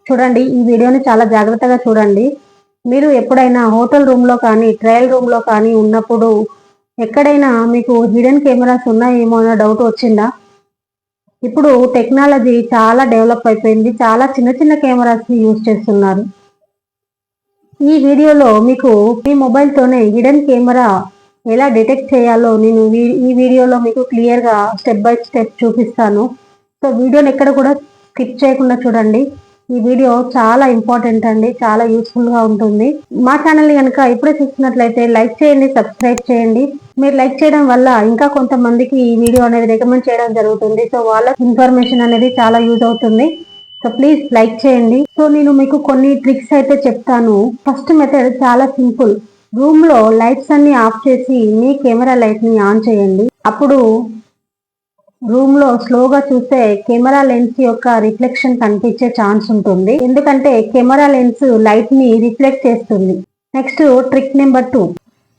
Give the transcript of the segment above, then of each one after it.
చూడండి, ఈ వీడియోని చాలా జాగ్రత్తగా చూడండి. మీరు ఎప్పుడైనా హోటల్ రూమ్లో కానీ ట్రయల్ రూమ్లో కానీ ఉన్నప్పుడు ఎక్కడైనా మీకు హిడెన్ కెమెరాస్ ఉన్నాయేమో అన్న డౌట్ వచ్చిందా? ఇప్పుడు టెక్నాలజీ చాలా డెవలప్ అయిపోయింది. చాలా చిన్న చిన్న కెమెరాస్ని యూజ్ చేస్తున్నారు. ఈ వీడియోలో మీకు మీ మొబైల్తోనే హిడెన్ కెమెరా ఎలా డిటెక్ట్ చేయాలో నేను ఈ వీడియోలో మీకు క్లియర్గా స్టెప్ బై స్టెప్ చూపిస్తాను. సో వీడియోని ఎక్కడ కూడా స్కిప్ చేయకుండా చూడండి. ఈ వీడియో చాలా ఇంపార్టెంట్ అండి, చాలా యూస్ఫుల్గా ఉంటుంది. మా ఛానల్ని కనుక ఇప్పుడే చూస్తున్నట్లయితే లైక్ చేయండి, సబ్స్క్రైబ్ చేయండి. మీరు లైక్ చేయడం వల్ల ఇంకా కొంతమందికి ఈ వీడియో అనేది రికమెండ్ చేయడం జరుగుతుంది. సో వాళ్ళ ఇన్ఫర్మేషన్ అనేది చాలా యూజ్ అవుతుంది. సో ప్లీజ్ లైక్ చేయండి. సో నేను మీకు కొన్ని ట్రిక్స్ అయితే చెప్తాను. ఫస్ట్ మెథడ్ చాలా సింపుల్. రూమ్ లో లైట్స్ అన్ని ఆఫ్ చేసి మీ కెమెరా లైట్ ని ఆన్ చేయండి. అప్పుడు రూమ్ లో స్లోగా చూస్తే కెమెరా లెన్స్ యొక్క రిఫ్లెక్షన్ కనిపించే ఛాన్స్ ఉంటుంది, ఎందుకంటే కెమెరా లెన్స్ లైట్ ని రిఫ్లెక్ట్ చేస్తుంది. నెక్స్ట్ ట్రిక్ నెంబర్ 2,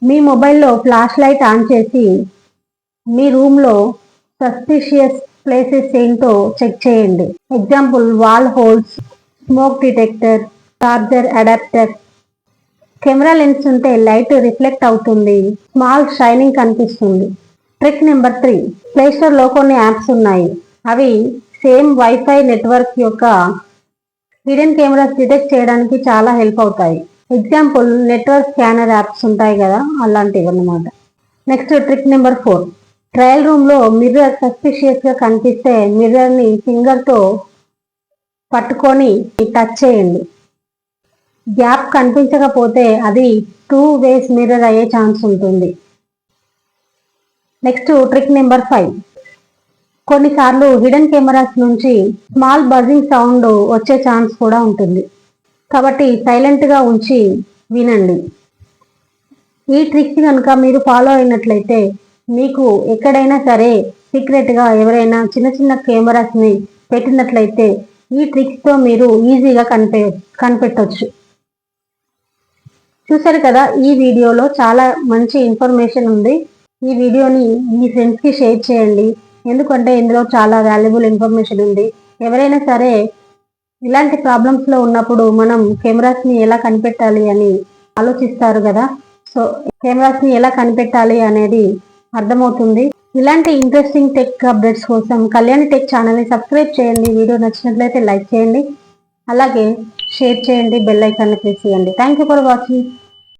మీ మొబైల్లో ఫ్లాష్ లైట్ ఆన్ చేసి మీ రూమ్ లో సస్పిషియస్ ప్లేసెస్ ఏంటో చెక్ చేయండి. Example wall holes, smoke detector, charger adapter. Camera lens ఉంటే లైట్ రిఫ్లెక్ట్ అవుతుంది, స్మాల్ షైనింగ్ కనిపిస్తుంది. ట్రిక్ నెంబర్ 3, ప్లేస్టోర్ లో కొన్ని యాప్స్ ఉన్నాయి. అవి సేమ్ వైఫై నెట్వర్క్ యొక్క హిడెన్ కెమెరాస్ డిటెక్ట్ చేయడానికి చాలా హెల్ప్ అవుతాయి. ఎగ్జాంపుల్ నెట్వర్క్ స్కానర్ యాప్స్ ఉంటాయి కదా, అలాంటివి అన్నమాట. Next trick number 4, trial room లో మిర్రర్ సస్పిషియస్ గా కనిపిస్తే మిర్రర్ ని ఫింగర్ తో పట్టుకొని టచ్ చేయండి. గ్యాప్ కనిపించకపోతే అది 2 వేస్ మిర్రర్ అయ్యే ఛాన్స్ ఉంటుంది. నెక్స్ట్ ట్రిక్ నెంబర్ 5, కొన్నిసార్లు హిడెన్ కెమెరాస్ నుంచి స్మాల్ బజింగ్ సౌండ్ వచ్చే ఛాన్స్ కూడా ఉంటుంది, కాబట్టి సైలెంట్ గా ఉంచి వినండి. ఈ ట్రిక్స్ కనుక మీరు ఫాలో అయినట్లయితే మీకు ఎక్కడైనా సరే సీక్రెట్ గా ఎవరైనా చిన్న చిన్న కెమెరాస్ ని పెట్టినట్లయితే ఈ ట్రిక్స్ తో మీరు ఈజీగా కనిపెట్టొచ్చు. చూసారు కదా, ఈ వీడియోలో చాలా మంచి ఇన్ఫర్మేషన్ ఉంది. ఈ వీడియోని మీ ఫ్రెండ్స్ కి షేర్ చేయండి, ఎందుకంటే ఇందులో చాలా వాల్యుబుల్ ఇన్ఫర్మేషన్ ఉంది. ఎవరైనా సరే ఇలాంటి ప్రాబ్లమ్స్ లో ఉన్నప్పుడు మనం కెమెరాస్ ని ఎలా కనిపెట్టాలి అని ఆలోచిస్తారు కదా. సో కెమెరాస్ ని ఎలా కనిపెట్టాలి అనేది అర్థమవుతుంది. ఇలాంటి ఇంట్రెస్టింగ్ టెక్ అప్డేట్స్ కోసం కళ్యాణి టెక్ ఛానల్ ని సబ్స్క్రైబ్ చేయండి. వీడియో నచ్చినట్లయితే లైక్ చేయండి, అలాగే షేర్ చేయండి, బెల్ ఐకాన్ ని ప్రెస్ చేయండి. Thank you for watching.